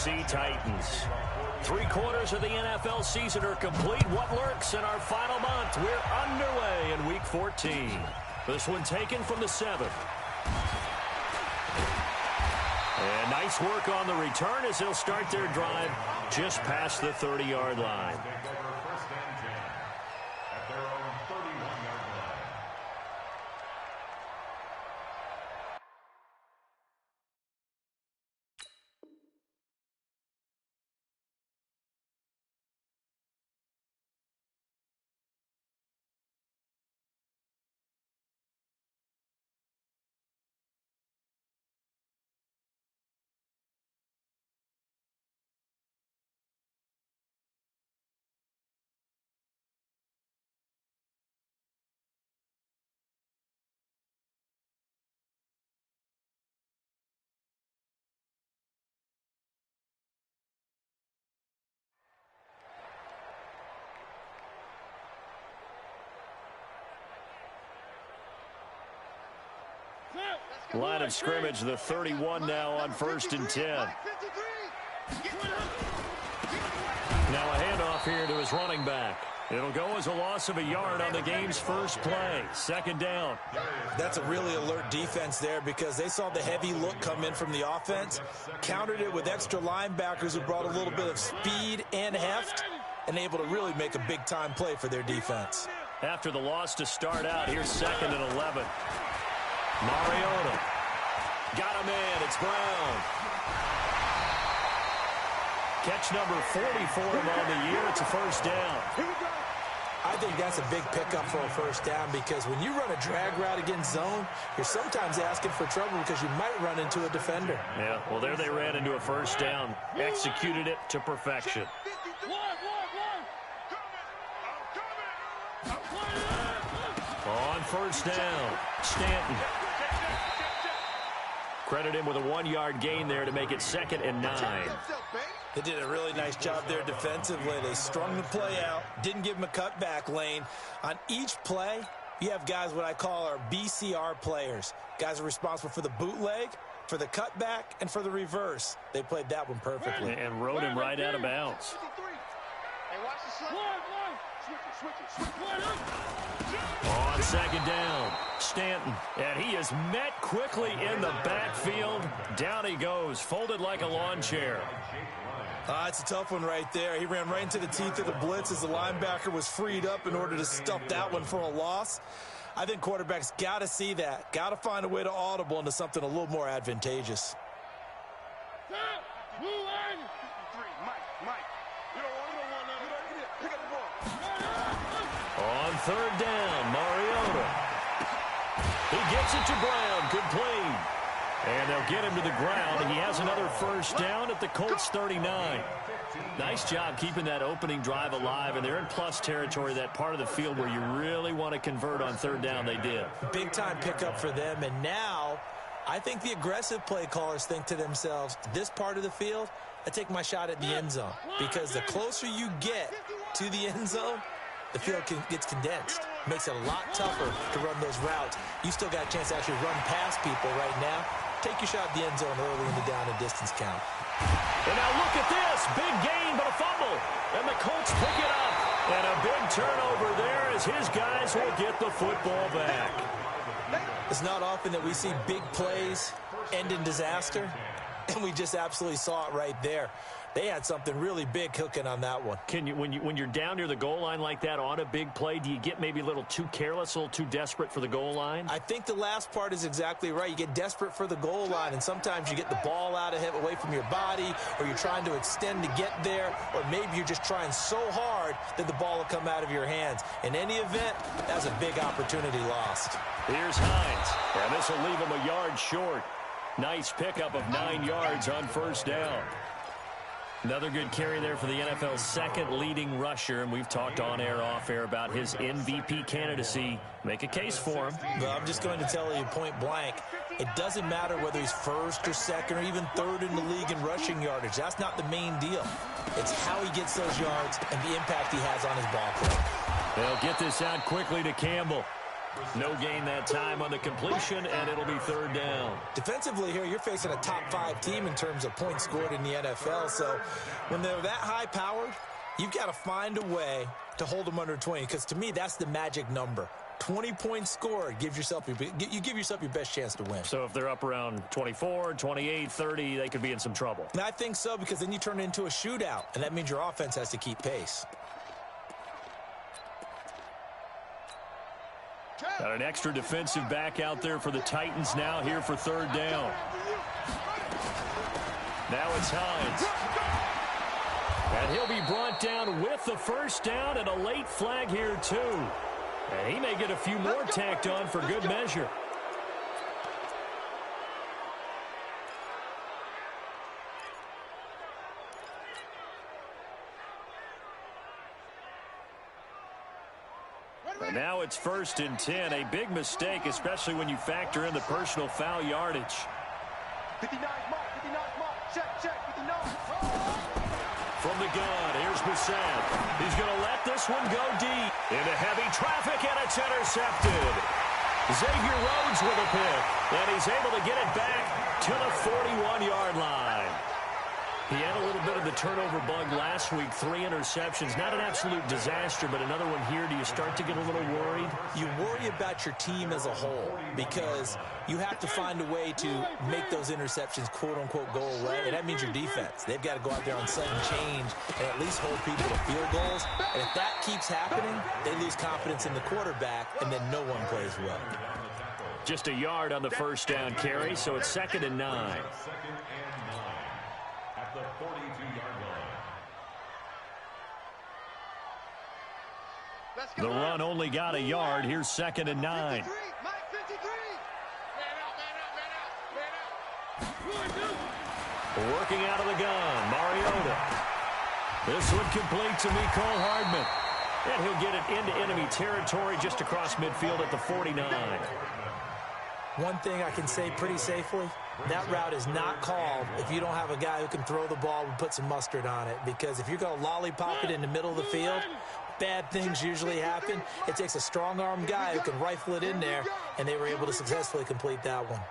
Tennessee Titans. 3 quarters of the NFL season are complete. What lurks in our final month? We're underway in Week 14. This one taken from the 7th. And nice work on the return as they'll start their drive just past the 30-yard line. Line of scrimmage, the 31 now on 1st and 10. Now a handoff here to his running back. It'll go as a loss of a yard on the game's first play. 2nd down. That's a really alert defense there because they saw the heavy look come in from the offense, countered it with extra linebackers who brought a little bit of speed and heft, and able to really make a big-time play for their defense. After the loss to start out, here's 2nd and 11. Mariota. Got him in. It's Brown. Catch number 40 for him on the year. It's a 1st down. I think that's a big pickup for a 1st down because when you run a drag route against zone, you're sometimes asking for trouble because you might run into a defender. Yeah, well, there they ran into a 1st down. Executed it to perfection. On 1st down, Stanton. Credit him with a 1-yard gain there to make it 2nd and 9. They did a really nice job there defensively. They strung the play out, didn't give him a cutback lane. On each play, you have guys what I call our BCR players. Guys are responsible for the bootleg, for the cutback, and for the reverse. They played that one perfectly. And rode him right out of bounds. On 2nd down, Stanton. And he is met quickly in the backfield. Down he goes, folded like a lawn chair. It's a tough one right there. He ran right into the teeth of the blitz as the linebacker was freed up in order to stuff that one for a loss. I think quarterbacks got to see that. Got to find a way to audible into something a little more advantageous. On 3rd down, Mariota. He gets it to Brown. Good play. And they'll get him to the ground, and he has another 1st down at the Colts 39. Nice job keeping that opening drive alive, and they're in plus territory, that part of the field where you really want to convert on 3rd down. They did. Big-time pickup for them, and now I think the aggressive play callers think to themselves, this part of the field, I take my shot at the end zone, because the closer you get to the end zone, the field gets condensed. Makes it a lot tougher to run those routes. You still got a chance to actually run past people right now. Take your shot at the end zone early in the down and distance count. And now look at this. Big gain, but a fumble. And the Colts pick it up. And a big turnover there as his guys will get the football back. It's not often that we see big plays end in disaster. And we just absolutely saw it right there. They had something really big cooking on that one. Can you, when you're down near the goal line like that on a big play, do you get maybe a little too careless, a little too desperate for the goal line? I think the last part is exactly right. You get desperate for the goal line, and sometimes you get the ball out of him, away from your body, or you're trying to extend to get there, or maybe you're just trying so hard that the ball will come out of your hands. In any event, that's a big opportunity lost. Here's Hines, and this will leave him a yard short. Nice pickup of 9 yards on 1st down. Another good carry there for the NFL's 2nd leading rusher, and we've talked on air, off air about his MVP candidacy. Make a case for him. Well, I'm just going to tell you point blank, it doesn't matter whether he's 1st or 2nd or even 3rd in the league in rushing yardage. That's not the main deal. It's how he gets those yards and the impact he has on his ball play. They'll get this out quickly to Campbell. No gain that time on the completion, and it'll be third down. Defensively here, you're facing a top-5 team in terms of points scored in the NFL. So when they're that high-powered, you've got to find a way to hold them under 20, because to me, that's the magic number. 20 points scored, you give yourself your best chance to win. So if they're up around 24, 28, 30, they could be in some trouble. And I think so, because then you turn it into a shootout, and that means your offense has to keep pace. Got an extra defensive back out there for the Titans now here for third down. Now it's Hines. And he'll be brought down with the first down, and a late flag here too. And he may get a few more tacked on for good measure. And now it's 1st and 10. A big mistake, especially when you factor in the personal foul yardage. 59 mark, 59 mark, check, 59. From the gun, here's Bissett. He's going to let this one go deep. Into heavy traffic, and it's intercepted. Xavier Rhodes with a pick, and he's able to get it back to the 41-yard line. He had a little bit of the turnover bug last week, 3 interceptions. Not an absolute disaster, but another one here. Do you start to get a little worried? You worry about your team as a whole, because you have to find a way to make those interceptions, quote-unquote, go away, and that means your defense. They've got to go out there on sudden change and at least hold people to field goals. And if that keeps happening, they lose confidence in the quarterback, and then no one plays well. Just a yard on the first down carry, so it's 2nd and 9. The 42-yard line. The run only got a yard. Here's 2nd and 9. Working out of the gun, Mariota. This one complete to Mecole Hardman. And he'll get it into enemy territory just across midfield at the 49. One thing I can say pretty safely, that route is not called if you don't have a guy who can throw the ball and put some mustard on it. Because if you're going to lollipop it in the middle of the field, bad things usually happen. It takes a strong-arm guy who can rifle it in there, and they were able to successfully complete that one.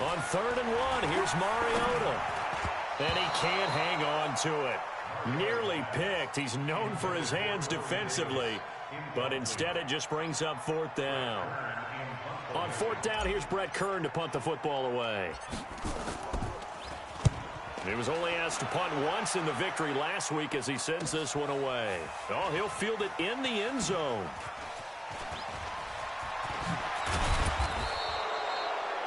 On 3rd and 1, here's Mariota. And he can't hang on to it. Nearly picked. He's known for his hands defensively, but instead it just brings up 4th down. On 4th down, here's Brett Kern to punt the football away. He was only asked to punt once in the victory last week as he sends this one away. Oh, he'll field it in the end zone.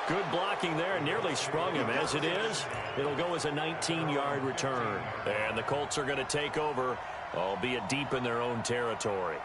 Good blocking there, nearly sprung him. As it is, it'll go as a 19-yard return. And the Colts are going to take over, albeit deep in their own territory.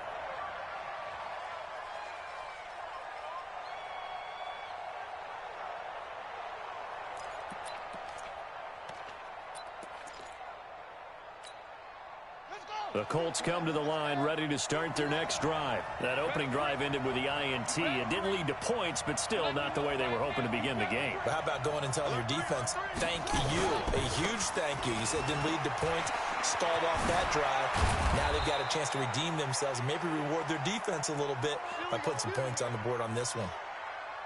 The Colts come to the line ready to start their next drive. That opening drive ended with the INT. It didn't lead to points, but still not the way they were hoping to begin the game. But how about going and telling your defense, thank you, a huge thank you. You said it didn't lead to points, stalled off that drive. Now they've got a chance to redeem themselves and maybe reward their defense a little bit by putting some points on the board on this one.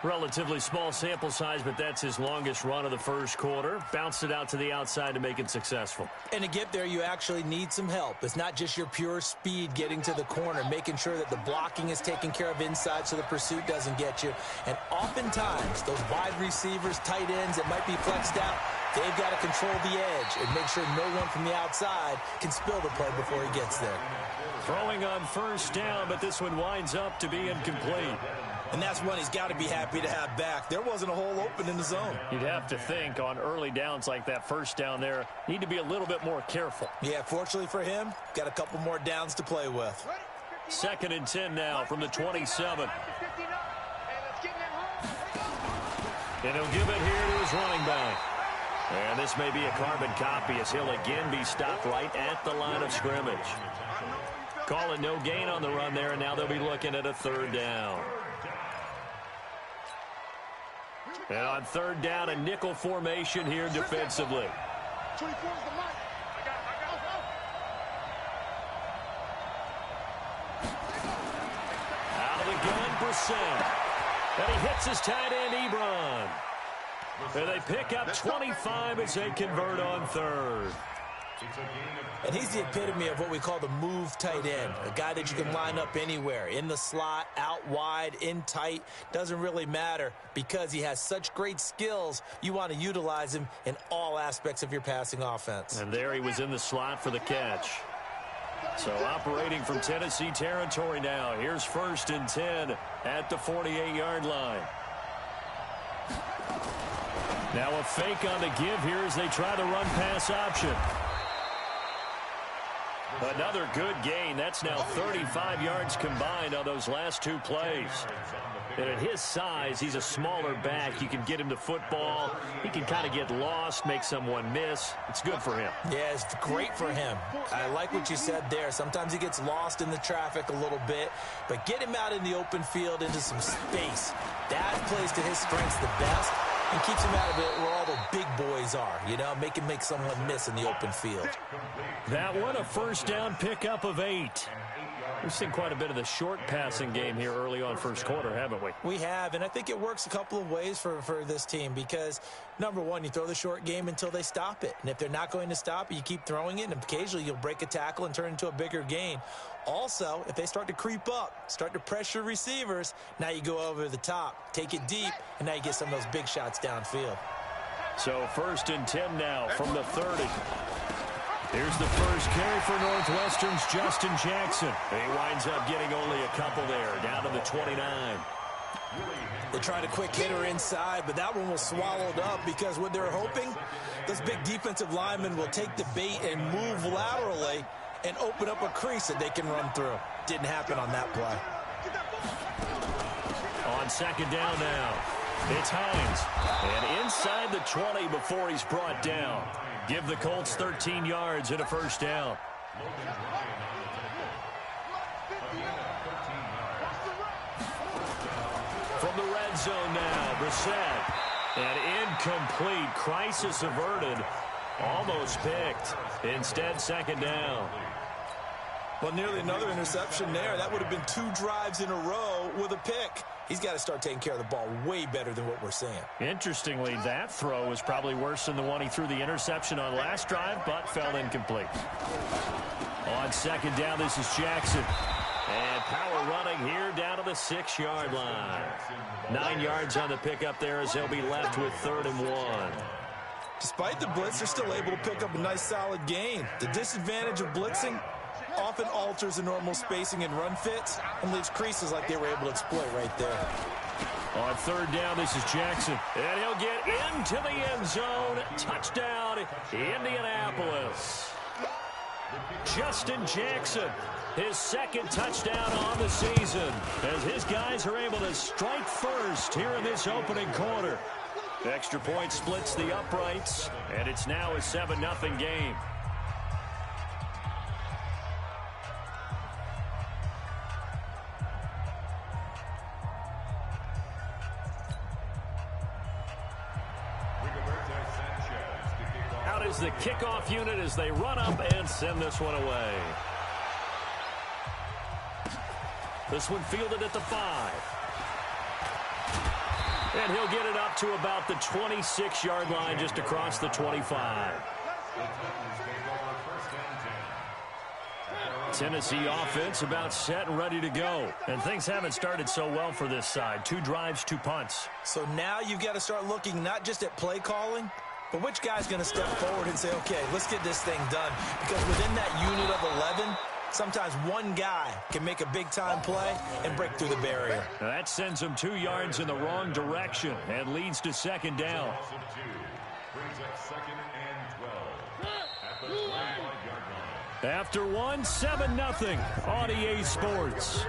Relatively small sample size, but that's his longest run of the first quarter. Bounced it out to the outside to make it successful. And to get there, you actually need some help. It's not just your pure speed getting to the corner, making sure that the blocking is taken care of inside so the pursuit doesn't get you. And oftentimes, those wide receivers, tight ends that might be flexed out, they've got to control the edge and make sure no one from the outside can spill the play before he gets there. Throwing on first down, but this one winds up to be incomplete. And that's one he's got to be happy to have back. There wasn't a hole open in the zone. You'd have to think on early downs like that first down there, need to be a little bit more careful. Yeah, fortunately for him, got a couple more downs to play with. 2nd and 10 now from the 27. And he'll give it here to his running back. And this may be a carbon copy as he'll again be stopped right at the line of scrimmage. Call it no gain on the run there, and now they'll be looking at a 3rd down. And on 3rd down, a nickel formation here defensively. 24 is the mark. Brissett. And he hits his tight end, Ebron. And they pick up 25 as they convert on third. And he's the epitome of what we call the move tight end, a guy that you can line up anywhere, in the slot, out wide, in tight, doesn't really matter because he has such great skills. You want to utilize him in all aspects of your passing offense. And there he was in the slot for the catch. So operating from Tennessee territory now. Here's 1st and 10 at the 48-yard line. Now a fake on the give here as they try the run-pass option. Another good gain. That's now 35 yards combined on those last 2 plays. And at his size, he's a smaller back. You can get him to football. He can kind of get lost, make someone miss. It's good for him. Yeah, it's great for him. I like what you said there. Sometimes he gets lost in the traffic a little bit, but get him out in the open field into some space. That plays to his strengths the best and keeps him out of it where all the big boys are, you know, make someone miss in the open field. That one, a 1st down pickup of 8. We've seen quite a bit of the short passing game here early on 1st quarter, haven't we? We have, and I think it works a couple of ways for this team because, number one, you throw the short game until they stop it. And if they're not going to stop it, you keep throwing it, and occasionally you'll break a tackle and turn it into a bigger gain. Also, if they start to creep up, start to pressure receivers, now you go over the top, take it deep, and now you get some of those big shots downfield. So 1st and 10 now from the 30. Here's the first carry for Northwestern's Justin Jackson. He winds up getting only a couple there, down to the 29. They tried a quick hitter inside, but that one was swallowed up because what they're hoping, those big defensive linemen will take the bait and move laterally and open up a crease that they can run through. Didn't happen on that play. On 2nd down now, it's Hines. And inside the 20 before he's brought down. Give the Colts 13 yards and a 1st down. From the red zone now, Brissett. And incomplete. Crisis averted. Almost picked. Instead, 2nd down. Well, nearly another interception there. That would have been 2 drives in a row with a pick. He's got to start taking care of the ball way better than what we're seeing. Interestingly, that throw was probably worse than the one he threw the interception on last drive, but fell incomplete. On 2nd down, this is Jackson. And power running here down to the 6-yard line. 9 yards on the pickup there as they'll be left with 3rd and 1. Despite the blitz, they're still able to pick up a nice solid gain. The disadvantage of blitzing often alters the normal spacing and run fits and leaves creases like they were able to exploit right there. On 3rd down, this is Jackson. And he'll get into the end zone. Touchdown, Indianapolis. Justin Jackson, his 2nd touchdown on the season, as his guys are able to strike first here in this opening quarter. Extra point splits the uprights, and it's now a 7-0 game. Out is the kickoff unit as they run up and send this one away. This one fielded at the 5. And he'll get it up to about the 26-yard line, just across the 25. Tennessee offense about set and ready to go. And things haven't started so well for this side. 2 drives, 2 punts. So now you've got to start looking not just at play calling, but which guy's going to step forward and say, okay, let's get this thing done. Because within that unit of 11, sometimes one guy can make a big-time play and break through the barrier. Now that sends him 2 yards in the wrong direction and leads to 2nd down. After 1, 7-0 on EA Sports.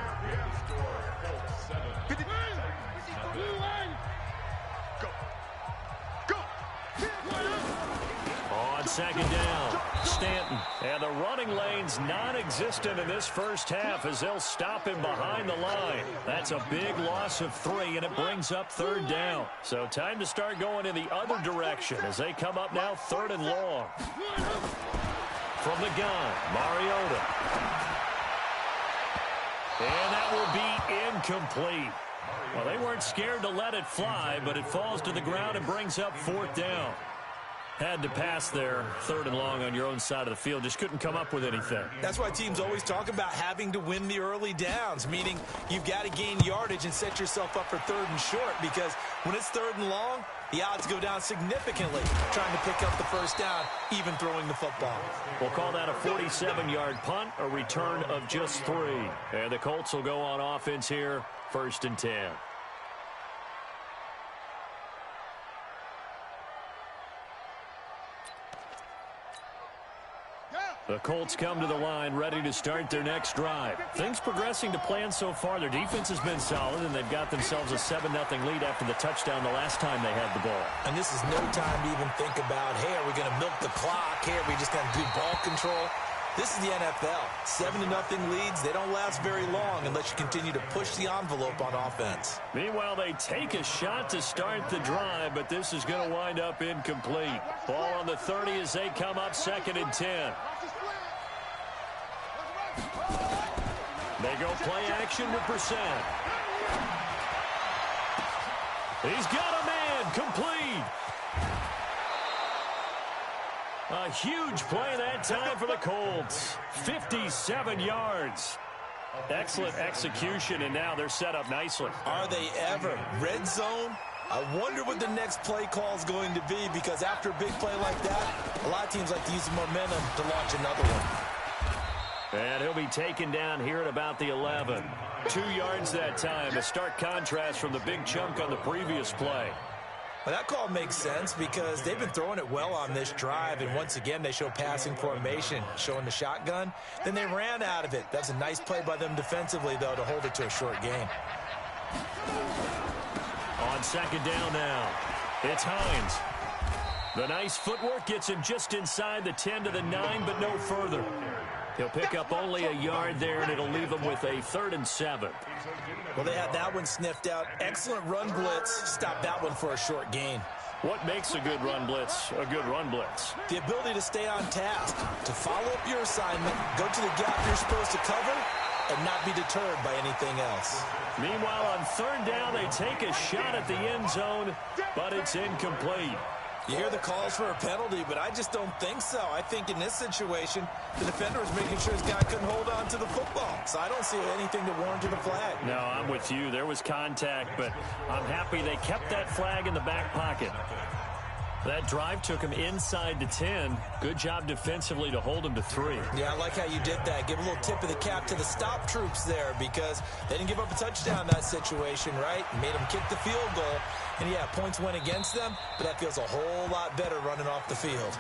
On 2nd down, Stanton. And the running lane's non-existent in this first half as they'll stop him behind the line. That's a big loss of 3, and it brings up 3rd down. So time to start going in the other direction as they come up now 3rd and long. From the gun, Mariota. And that will be incomplete. Well, they weren't scared to let it fly, but it falls to the ground and brings up 4th down. Had to pass there, 3rd and long on your own side of the field. Just couldn't come up with anything. That's why teams always talk about having to win the early downs, meaning you've got to gain yardage and set yourself up for 3rd and short, because when it's 3rd and long, the odds go down significantly trying to pick up the 1st down, even throwing the football. We'll call that a 47-yard punt, a return of just 3. And the Colts will go on offense here, 1st and 10. The Colts come to the line ready to start their next drive. Things progressing to plan so far. Their defense has been solid, and they've got themselves a 7-0 lead after the touchdown the last time they had the ball. And this is no time to even think about, hey, are we going to milk the clock? Hey, are we just going to do ball control? This is the NFL. 7-0 leads. They don't last very long unless you continue to push the envelope on offense. Meanwhile, they take a shot to start the drive, but this is going to wind up incomplete. Ball on the 30 as they come up 2nd and 10. They go play action with Brissett. He's got a man, complete. A huge play that time for the Colts. 57 yards. Excellent execution, and now they're set up nicely. Are they ever? Red zone? I wonder what the next play call is going to be, because after a big play like that, a lot of teams like to use the momentum to launch another one. And he'll be taken down here at about the 11. 2 yards that time, a stark contrast from the big chunk on the previous play. Well, that call makes sense because they've been throwing it well on this drive, and once again they show passing formation, showing the shotgun. Then they ran out of it. That's a nice play by them defensively, though, to hold it to a short gain. On 2nd down now, it's Hines. The nice footwork gets him just inside the 10 to the 9, but no further. He'll pick up only a yard there, and it'll leave him with a 3rd and 7. Well, they had that one sniffed out. Excellent run blitz. Stop that one for a short gain. What makes a good run blitz a good run blitz? The ability to stay on task, to follow up your assignment, go to the gap you're supposed to cover, and not be deterred by anything else. Meanwhile, on 3rd down, they take a shot at the end zone, but it's incomplete. You hear the calls for a penalty, but I just don't think so. I think in this situation, the defender was making sure his guy couldn't hold on to the football. So I don't see anything to warrant the flag. No, I'm with you. There was contact, but I'm happy they kept that flag in the back pocket. That drive took him inside the 10. Good job defensively to hold him to 3. Yeah, I like how you did that. Give a little tip of the cap to the stop troops there, because they didn't give up a touchdown in that situation, right? Made them kick the field goal. And, yeah, points went against them, but that feels a whole lot better running off the field.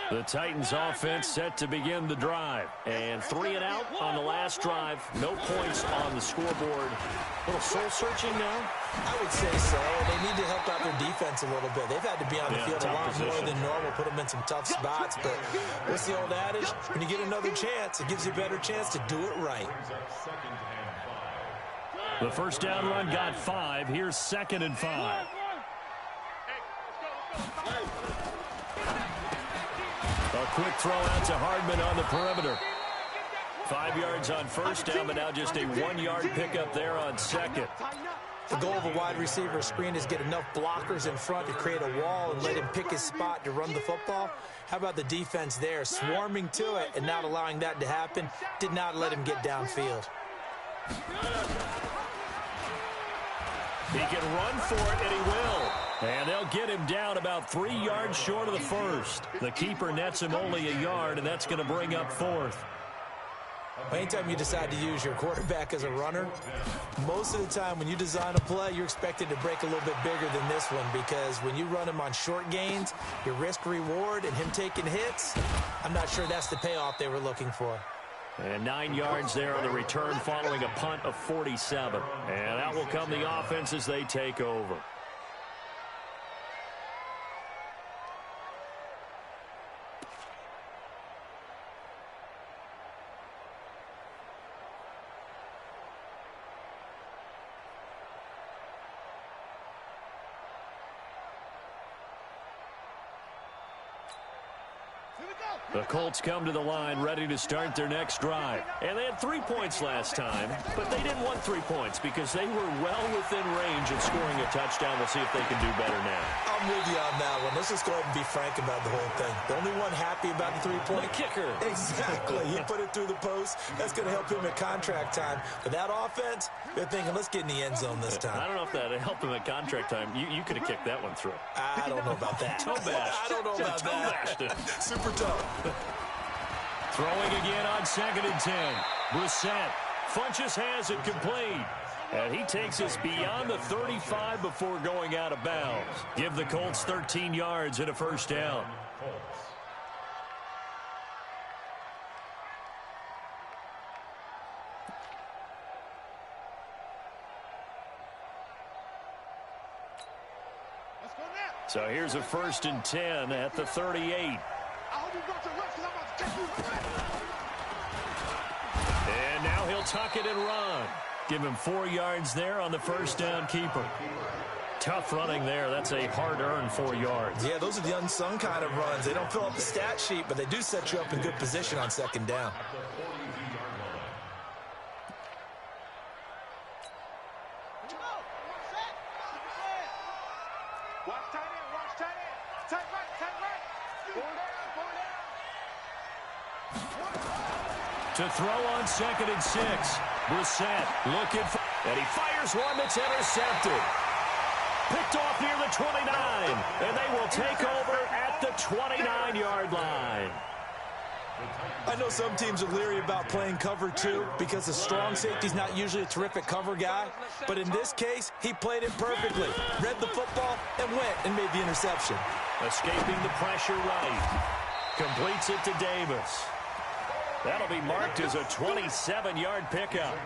The Titans offense set to begin the drive. And 3 and out on the last drive. No points on the scoreboard. A little soul-searching now? I would say so. They need to help out their defense a little bit. They've had to be on the field a lot more than normal, put them in some tough spots. But what's the old adage? When you get another chance, it gives you a better chance to do it right. The 1st down run got 5. Here's 2nd and 5. A quick throw out to Hardman on the perimeter. 5 yards on 1st down, but now just a 1-yard pickup there on 2nd. The goal of a wide receiver screen is get enough blockers in front to create a wall and let him pick his spot to run the football. How about the defense there, swarming to it and not allowing that to happen? Did not let him get downfield. He can run for it, and he will. And they'll get him down about 3 yards short of the 1st. The keeper nets him only a yard, and that's going to bring up 4th. Anytime you decide to use your quarterback as a runner, most of the time when you design a play, you're expected to break a little bit bigger than this one, because when you run him on short gains, your risk-reward and him taking hits, I'm not sure that's the payoff they were looking for. And 9 yards there on the return following a punt of 47. And that will come the offense as they take over. The Colts come to the line ready to start their next drive. And they had 3 points last time, but they didn't want 3 points because they were well within range of scoring a touchdown. We'll see if they can do better now. I'm with you on that one. Let's just go ahead and be frank about the whole thing. The only one happy about the 3-point. The kicker. Exactly. He put it through the post. That's going to help him at contract time. But that offense, they're thinking, let's get in the end zone this time. I don't know if that helped him at contract time. You could have kicked that one through. I don't know about that. Toe bashed. I don't know about that. Super tough. Throwing again on 2nd and 10. Brissett. Funches has it complete. And he takes us beyond the 35 before going out of bounds. Give the Colts 13 yards and a first down. So here's a 1st and 10 at the 38. And now he'll tuck it and run. Give him 4 yards there on the first down keeper. Tough running there. That's a hard-earned 4 yards. Yeah, those are the unsung kind of runs. They don't fill up the stat sheet, but they do set you up in good position on 2nd down. To throw on 2nd and 6. Brissett looking for, and he fires one that's intercepted. Picked off near the 29, and they will take over at the 29-yard line. I know some teams are leery about playing cover 2 because the strong safety's not usually a terrific cover guy. But in this case, he played it perfectly. Read the football and went and made the interception. Escaping the pressure right. Completes it to Davis. That'll be marked as a 27-yard pickup.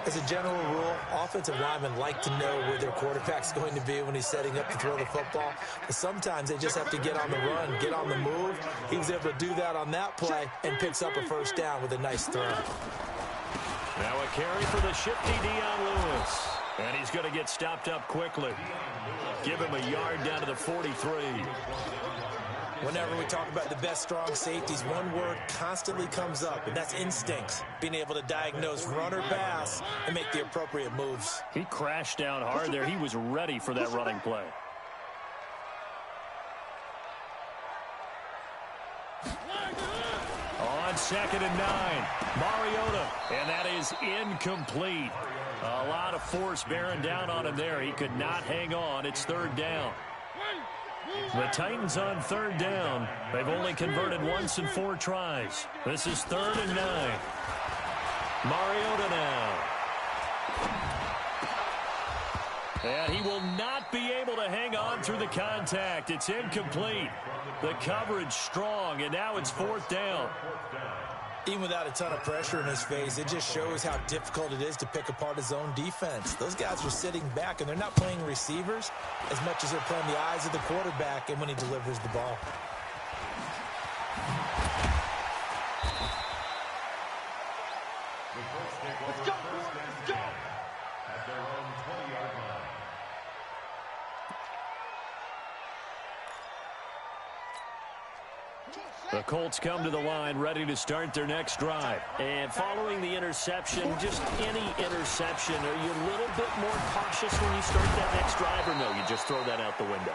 As a general rule, offensive linemen like to know where their quarterback's going to be when he's setting up to throw the football. But sometimes they just have to get on the run, get on the move. He was able to do that on that play and picks up a first down with a nice throw. Now a carry for the shifty Dion Lewis. And he's going to get stopped up quickly. Give him a yard down to the 43. Whenever we talk about the best strong safeties, one word constantly comes up, and that's instincts. Being able to diagnose run or pass and make the appropriate moves. He crashed down hard there. He was ready for that running play. On 2nd and 9, Mariota, and that is incomplete. A lot of force bearing down on him there. He could not hang on. It's 3rd down. The Titans on 3rd down. They've only converted once in 4 tries. This is 3rd and 9. Mariota now. And he will not be able to hang on through the contact. It's incomplete. The coverage strong, and now it's 4th down. Even without a ton of pressure in his face, it just shows how difficult it is to pick apart his own defense. Those guys are sitting back, and they're not playing receivers as much as they're playing the eyes of the quarterback and when he delivers the ball. Let's go, let's go! At their own 20-yard line. The Colts come to the line ready to start their next drive. And following the interception, just any interception, are you a little bit more cautious when you start that next drive, or no, you just throw that out the window?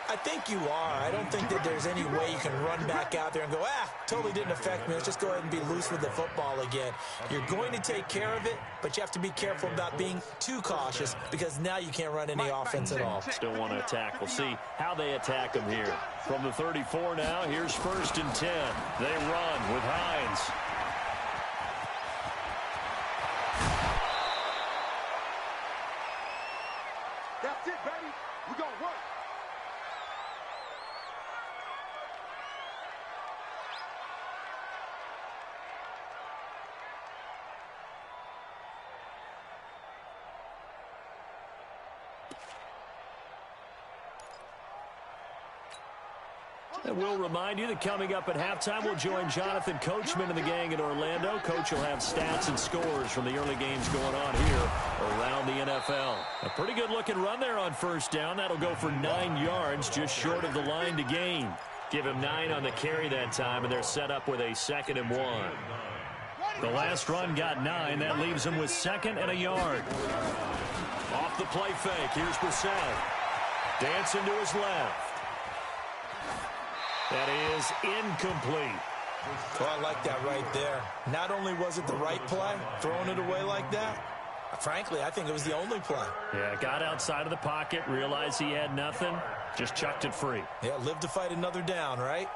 I think you are. I don't think that there's any way you can run back out there and go, totally didn't affect me. Let's just go ahead and be loose with the football again. You're going to take care of it, but you have to be careful about being too cautious because now you can't run any offense at all. Still want to attack. We'll see how they attack them here. From the 34 now, here's 1st and 10. They run with Hines. That's it, baby. We're going to work. And we'll remind you that coming up at halftime, we'll join Jonathan Coachman and the gang in Orlando. Coach will have stats and scores from the early games going on here around the NFL. A pretty good looking run there on 1st down. That'll go for 9 yards, just short of the line to gain. Give him 9 on the carry that time, and they're set up with a 2nd and 1. The last run got 9. That leaves him with 2nd and a yard. Off the play fake. Here's Brissett. Dancing to his left. That is incomplete. Oh, I like that right there. Not only was it the right play, throwing it away like that, frankly, I think it was the only play. Yeah, got outside of the pocket, realized he had nothing, just chucked it free. Yeah, live to fight another down, right?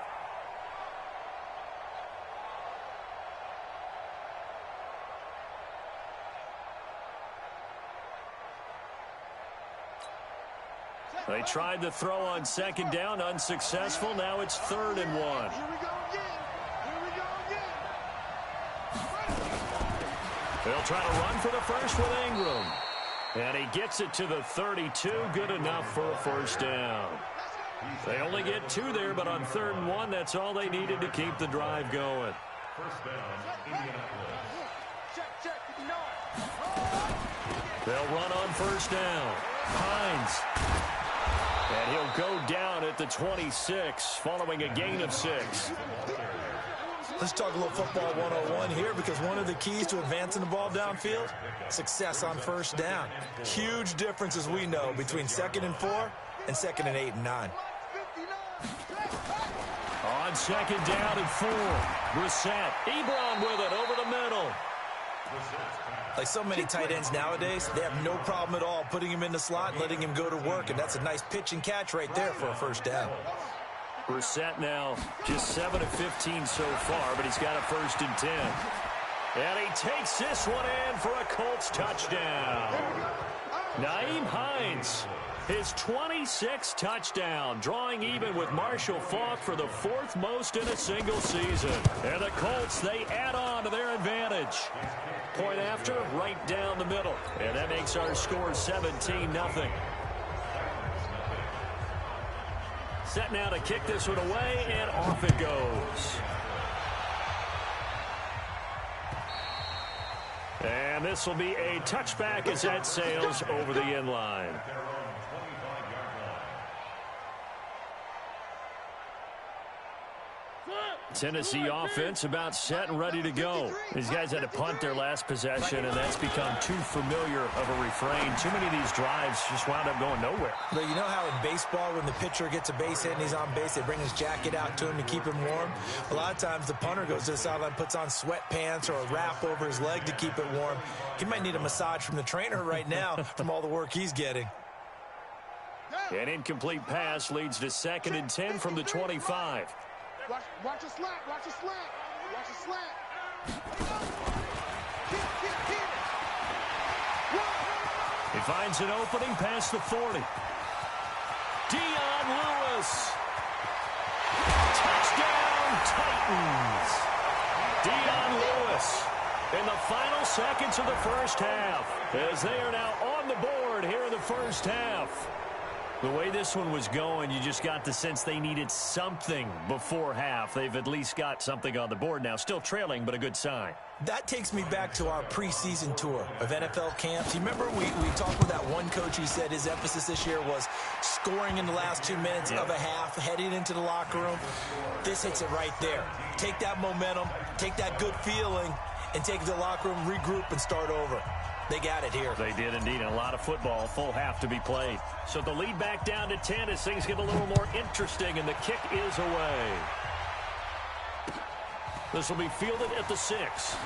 They tried to throw on 2nd down, unsuccessful. Now it's 3rd and 1. Here we go again. Here we go again. They'll try to run for the first with Ingram. And he gets it to the 32. Good enough for a 1st down. They only get 2 there, but on 3rd and 1, that's all they needed to keep the drive going. First down, Indianapolis. Check, 59. They'll run on 1st down. Hines. And he'll go down at the 26, following a gain of 6. Let's talk a little football 101 here, because one of the keys to advancing the ball downfield, success on 1st down. Huge difference, as we know, between 2nd and 4 and 2nd and 8 and 9. On 2nd down and 4, Brissett. Ebron with it over the middle. Like so many tight ends nowadays, they have no problem at all putting him in the slot and letting him go to work, and that's a nice pitch and catch right there for a 1st down. Brissett now just 7 of 15 so far, but he's got a 1st and 10. And he takes this one in for a Colts touchdown. Nyheim Hines, his 26th touchdown, drawing even with Marshall Faulk for the 4th most in a single season. And the Colts, they add on to their advantage. Point after, right down the middle. And that makes our score 17-0. Set now to kick this one away, and off it goes. And this will be a touchback as that sails over the end line. Tennessee offense about set and ready to go. These guys had to punt their last possession, and that's become too familiar of a refrain. Too many of these drives just wound up going nowhere. But you know how in baseball, when the pitcher gets a base hit and he's on base, they bring his jacket out to him to keep him warm? A lot of times the punter goes to the sideline, puts on sweatpants or a wrap over his leg to keep it warm. He might need a massage from the trainer right now from all the work he's getting. An incomplete pass leads to 2nd and 10 from the 25. Watch a slant. Watch a slant. Watch a slant. He finds an opening past the 40. Dion Lewis. Touchdown, Titans. Dion Lewis in the final seconds of the 1st half, as they are now on the board here in the 1st half. The way this one was going, you just got the sense they needed something before half. They've at least got something on the board now. Still trailing, but a good sign. That takes me back to our preseason tour of NFL camps. You remember we talked with that one coach who said his emphasis this year was scoring in the last 2 minutes of a half, heading into the locker room. This hits it right there. Take that momentum, take that good feeling, and take it to the locker room, regroup, and start over. They got it here. They did indeed. A lot of football, full half to be played. So the lead back down to 10 as things get a little more interesting, and the kick is away. This will be fielded at the 6.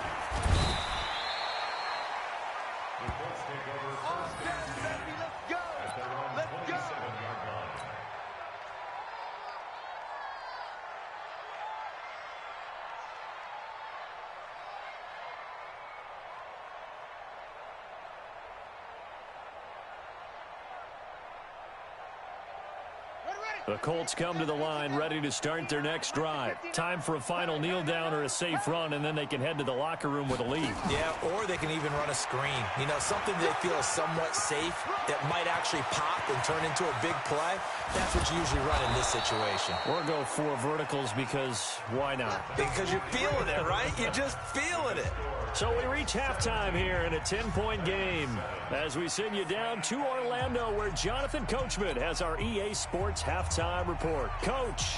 The Colts come to the line ready to start their next drive. Time for a final kneel down or a safe run, and then they can head to the locker room with a lead. Yeah, or they can even run a screen. You know, something they feel is somewhat safe that might actually pop and turn into a big play. That's what you usually run in this situation. Or go 4 verticals because why not? Because you're feeling it, right? You're just feeling it. So we reach halftime here in a 10-point game as we send you down to Orlando, where Jonathan Coachman has our EA Sports halftime report. Coach.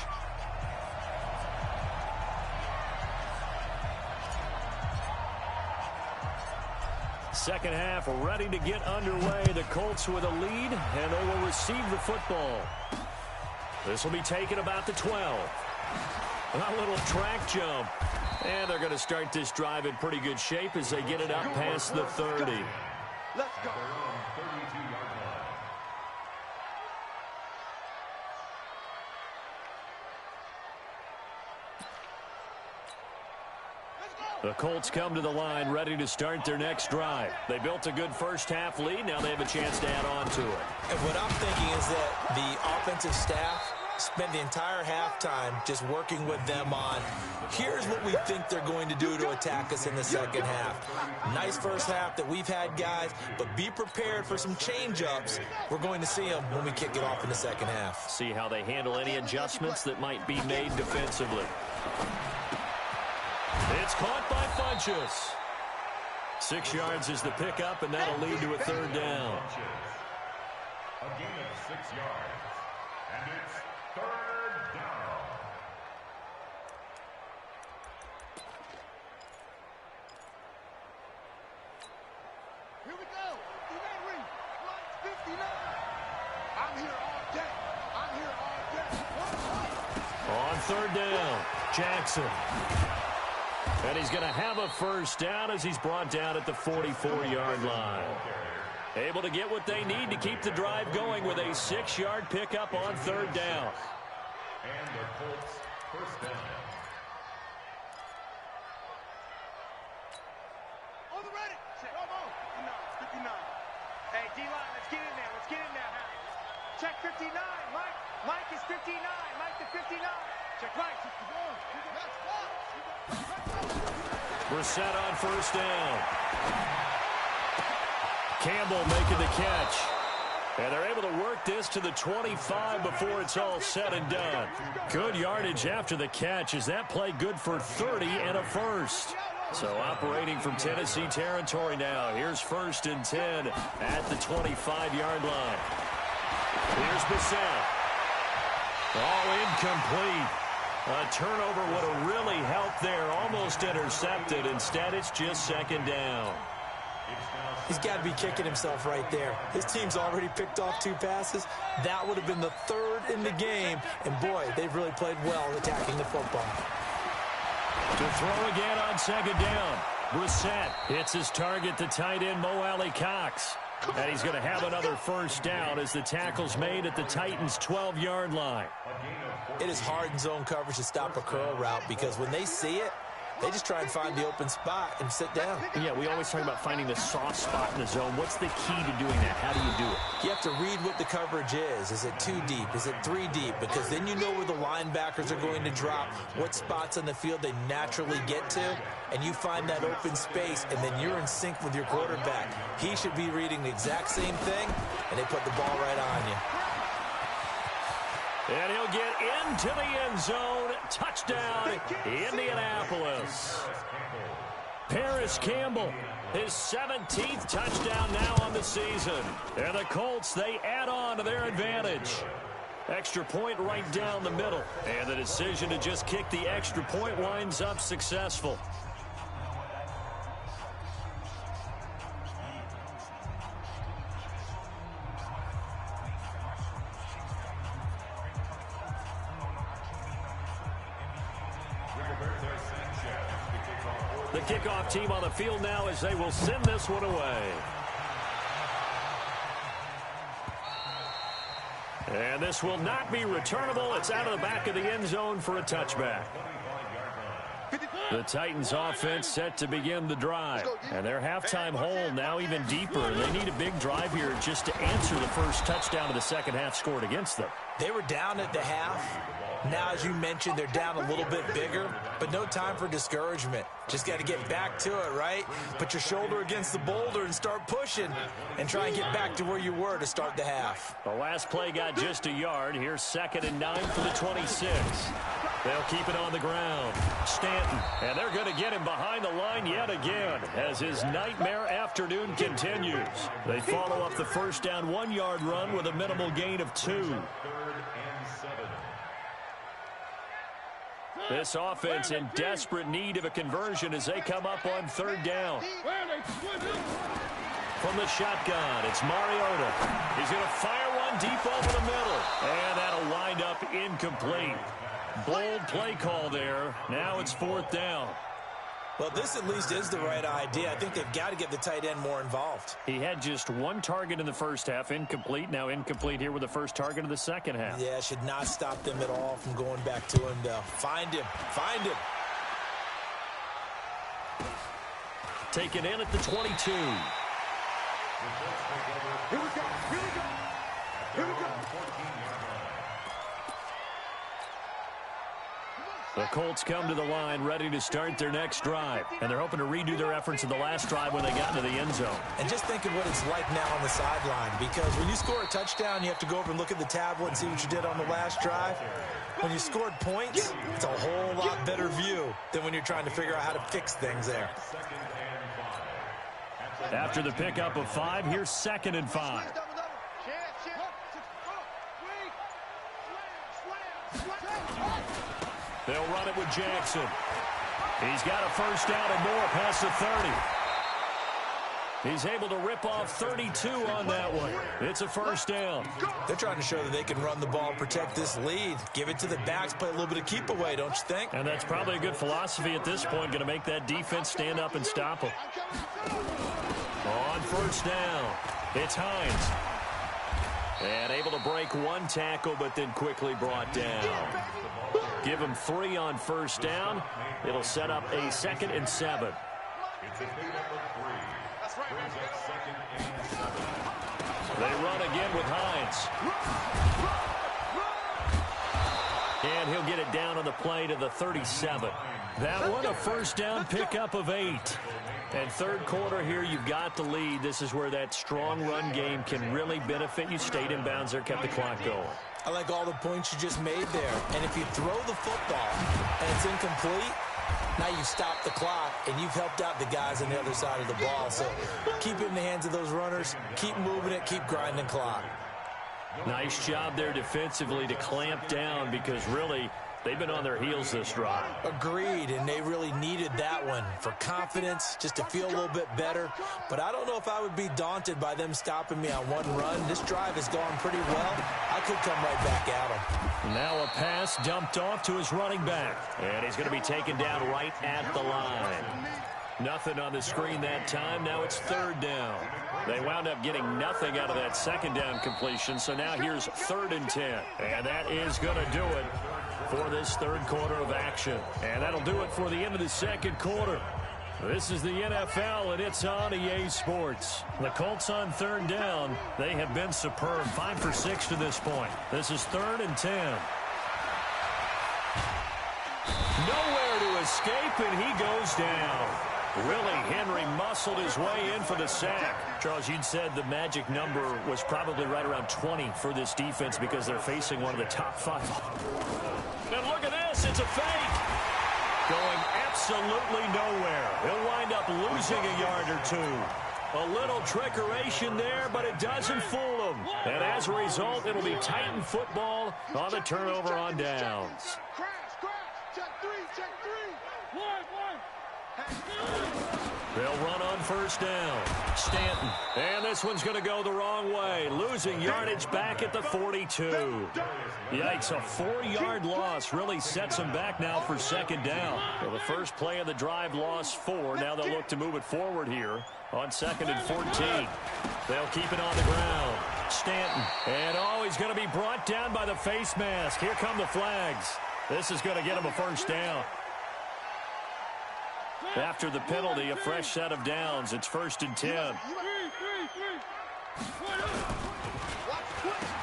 second half ready to get underway. The Colts with a lead, and they will receive the football. This will be taken about the 12. A little track jump. And they're going to start this drive in pretty good shape as they get it up past the 30. Let's go. The Colts come to the line ready to start their next drive. They built a good first half lead. Now they have a chance to add on to it. And what I'm thinking is that the offensive staff spend the entire halftime just working with them on, here's what we think they're going to do to attack us in the second half. Nice first half that we've had, guys, but be prepared for some change-ups. We're going to see them when we kick it off in the second half. See how they handle any adjustments that might be made defensively. It's caught by Funchess. 6 yards is the pickup, and that'll lead to a third down. A gain of 6 yards, and it's third down. Here we go. 59. I'm here all day. I'm here all day. On third down, Jackson. And he's going to have a first down as he's brought down at the 44-yard line. Able to get what they need to keep the drive going with a 6-yard pickup on third down. And the Colts first down. On the ready. Come on. 59. Hey, D-line, let's get in there. Let's get in there now. Check 59. Mike is 59. Mike to 59. Check right. We're set on first down. Campbell making the catch. And they're able to work this to the 25 before it's all said and done. Good yardage after the catch. Is that play good for 30 and a first? So operating from Tennessee territory now. Here's first and 10 at the 25-yard line. Here's Bissett. All incomplete. A turnover would have really helped there. Almost intercepted. Instead, it's just second down. He's got to be kicking himself right there. His team's already picked off 2 passes. That would have been the 3rd in the game. And, boy, they've really played well attacking the football. To throw again on second down. Brissett hits his target, the tight end, Mo Alley Cox. And he's going to have another first down as the tackle's made at the Titans' 12-yard line. It is hard in zone coverage to stop a curl route because when they see it, they just try and find the open spot and sit down. Yeah, we always talk about finding the soft spot in the zone. What's the key to doing that? How do you do it? You have to read what the coverage is. Is it 2 deep? Is it 3 deep? Because then you know where the linebackers are going to drop, what spots on the field they naturally get to, and you find that open space, and then you're in sync with your quarterback. He should be reading the exact same thing, and they put the ball right on you. And he'll get into the end zone. Touchdown, Indianapolis. Paris Campbell, his 17th touchdown now on the season. And the Colts, they add on to their advantage. Extra point right down the middle. And the decision to just kick the extra point winds up successful. The kickoff team on the field now as they will send this one away. And this will not be returnable. It's out of the back of the end zone for a touchback. The Titans offense set to begin the drive. And their halftime hole now even deeper. They need a big drive here just to answer the first touchdown of the second half scored against them. They were down at the half. Now, as you mentioned, they're down a little bit bigger, but no time for discouragement. Just got to get back to it, right? Put your shoulder against the boulder and start pushing and try and get back to where you were to start the half. The last play got just a yard. Here's 2nd and 9 for the 26. They'll keep it on the ground. Stanton, and they're going to get him behind the line yet again as his nightmare afternoon continues. They follow up the first down 1-yard run with a minimal gain of 2. This offense in desperate need of a conversion as they come up on third down. from the shotgun. It's Mariota. He's going to fire one deep over the middle. And that'll wind up incomplete. Bold play call there. Now it's 4th down. Well, this at least is the right idea. I think they've got to get the tight end more involved. He had just one target in the first half, incomplete. Now incomplete here with the first target of the second half. Yeah, should not stop them at all from going back to him, though. Find him. Find him. Taken in at the 22. Here we go. Here we go. Here we go. The Colts come to the line ready to start their next drive. And they're hoping to redo their efforts in the last drive when they got into the end zone. And just think of what it's like now on the sideline. Because when you score a touchdown, you have to go over and look at the tablet and see what you did on the last drive. When you scored points, it's a whole lot better view than when you're trying to figure out how to fix things there. After the pickup of 5, here's 2nd and 5. They'll run it with Jackson. He's got a first down and more past the 30. He's able to rip off 32 on that one. It's a first down. They're trying to show that they can run the ball and protect this lead. Give it to the backs, play a little bit of keep away, don't you think? And that's probably a good philosophy at this point, going to make that defense stand up and stop them. On first down, it's Hines. And able to break one tackle, but then quickly brought down. Give him 3 on first down. It'll set up a 2nd and 7. They run again with Hines. And he'll get it down on the play to the 37. That one, a first down pickup of 8. And third quarter here, you've got the lead. This is where that strong run game can really benefit you. Stayed in bounds there, kept the clock going. I like all the points you just made there. And if you throw the football and it's incomplete, now you stop the clock and you've helped out the guys on the other side of the ball. So keep it in the hands of those runners. Keep moving it. Keep grinding clock. Nice job there defensively to clamp down because really they've been on their heels this drive. Agreed, and they really needed that one for confidence, just to feel a little bit better. But I don't know if I would be daunted by them stopping me on one run. This drive has gone pretty well. I could come right back at them. Now a pass dumped off to his running back. And he's going to be taken down right at the line. Nothing on the screen that time. Now it's 3rd down. They wound up getting nothing out of that 2nd down completion. So now here's 3rd and 10. And that is going to do it for this third quarter of action. And that'll do it for the end of the second quarter. This is the NFL, and it's on EA Sports. The Colts on 3rd down. They have been superb. 5 for 6 to this point. This is 3rd and 10. Nowhere to escape, and he goes down. Willie Henry muscled his way in for the sack. Charles, you'd said the magic number was probably right around 20 for this defense because they're facing one of the top 5. And look at this. It's a fake. Going absolutely nowhere. He'll wind up losing a yard or 2. A little trickeration there, but it doesn't fool him. And as a result, it'll be Titan football on the turnover on downs. They'll run on first down. Stanton. And this one's going to go the wrong way. Losing yardage back at the 42. Yikes, a 4-yard loss really sets them back now for 2nd down. Well, the first play of the drive lost 4. Now they'll look to move it forward here on 2nd and 14. They'll keep it on the ground. Stanton. And he's going to be brought down by the face mask. Here come the flags. This is going to get him a first down. After the penalty, a fresh set of downs. It's 1st and 10.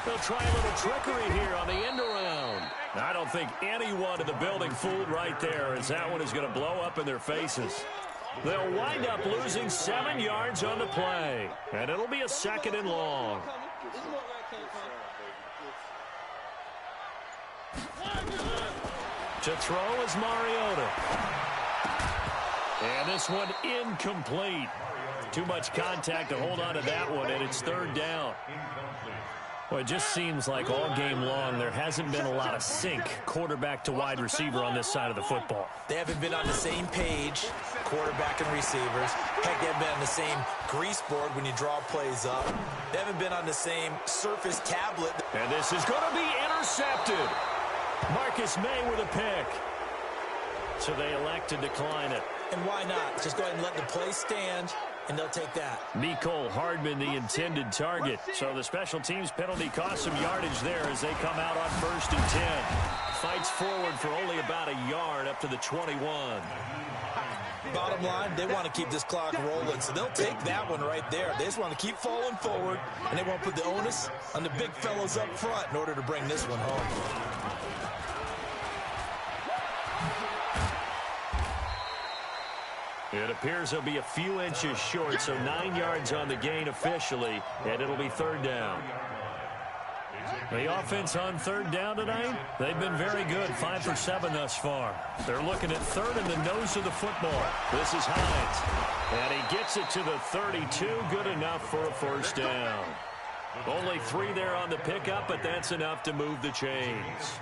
They'll try a little trickery here on the end around. I don't think anyone in the building fooled right there, as that one is going to blow up in their faces. They'll wind up losing 7 yards on the play, and it'll be a 2nd and long. To throw is Mariota. And this one incomplete. Too much contact to hold on to that one, and it's 3rd down. Well, it just seems like all game long there hasn't been a lot of sync quarterback to wide receiver on this side of the football. They haven't been on the same page, quarterback and receivers. Heck, they haven't been on the same grease board when you draw plays up. They haven't been on the same Surface tablet. And this is going to be intercepted. Marcus May with a pick. So they elect to decline it. And why not? Just go ahead and let the play stand, and they'll take that. Mecole Hardman, the intended target. So the special teams penalty cost some yardage there as they come out on 1st and 10. Fights forward for only about a yard up to the 21. Bottom line, they want to keep this clock rolling, so they'll take that one right there. They just want to keep falling forward, and they want to put the onus on the big fellas up front in order to bring this one home. It appears they'll be a few inches short, so 9 yards on the gain officially, and it'll be 3rd down. The offense on 3rd down tonight, they've been very good, 5 for 7 thus far. They're looking at 3rd in the nose of the football. This is Hines, and he gets it to the 32, good enough for a 1st down. Only 3 there on the pickup, but that's enough to move the chains.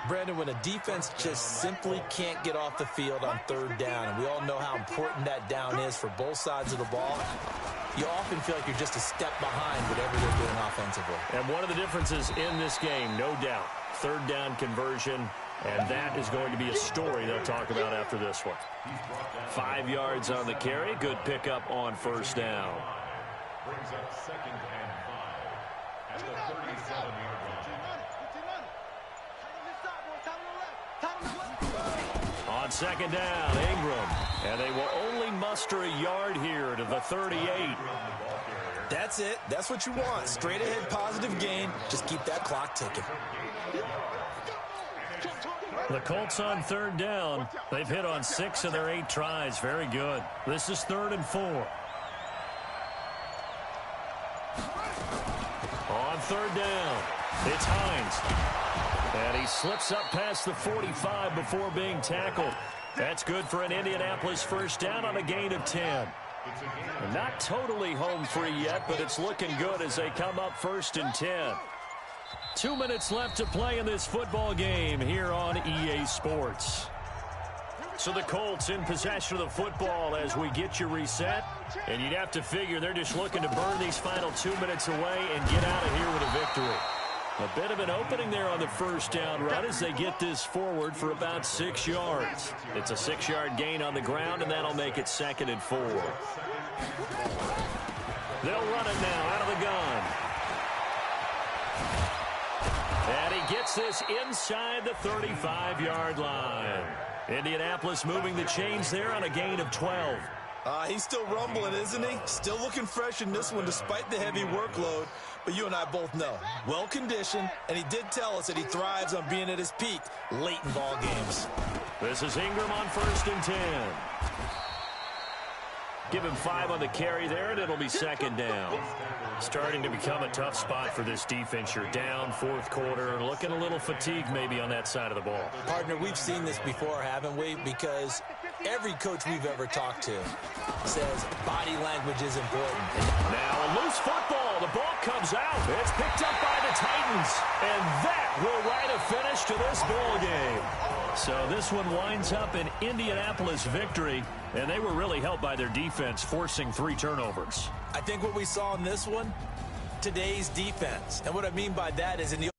Brandon, when a defense just simply can't get off the field on 3rd down, and we all know how important that down is for both sides of the ball, you often feel like you're just a step behind whatever they're doing offensively. And one of the differences in this game, no doubt, 3rd down conversion, and that is going to be a story they'll talk about after this one. 5 yards on the carry, good pickup on 1st down. Brings up 2nd and 5 at the 37-yard line. On 2nd down, Ingram. And they will only muster a yard here to the 38. That's it. That's what you want. Straight ahead, positive gain. Just keep that clock ticking. The Colts on 3rd down. They've hit on 6 of their 8 tries. Very good. This is 3rd and 4. On 3rd down, it's Hines. And he slips up past the 45 before being tackled. That's good for an Indianapolis 1st down on a gain of 10. Not totally home free yet, but it's looking good as they come up 1st and 10. 2 minutes left to play in this football game here on EA Sports. So the Colts in possession of the football as we get you reset. And you'd have to figure they're just looking to burn these final 2 minutes away and get out of here with a victory. A bit of an opening there on the 1st down run as they get this forward for about 6 yards. It's a 6-yard gain on the ground, and that'll make it 2nd and 4. They'll run it now out of the gun. And he gets this inside the 35-yard line. Indianapolis moving the chains there on a gain of 12. He's still rumbling, isn't he? Still looking fresh in this one despite the heavy workload. But you and I both know, well-conditioned, and he did tell us that he thrives on being at his peak late in ball games. This is Ingram on 1st and 10. Give him 5 on the carry there, and it'll be 2nd down. Starting to become a tough spot for this defense. You're down 4th quarter, looking a little fatigued maybe on that side of the ball. Partner, we've seen this before, haven't we? Because every coach we've ever talked to says body language is important. Now a loose football. The ball comes out. It's picked up by the Titans. And that will write a finish to this ball game. So this one winds up an Indianapolis victory. And they were really helped by their defense, forcing 3 turnovers. I think what we saw in this one, today's defense. And what I mean by that is in the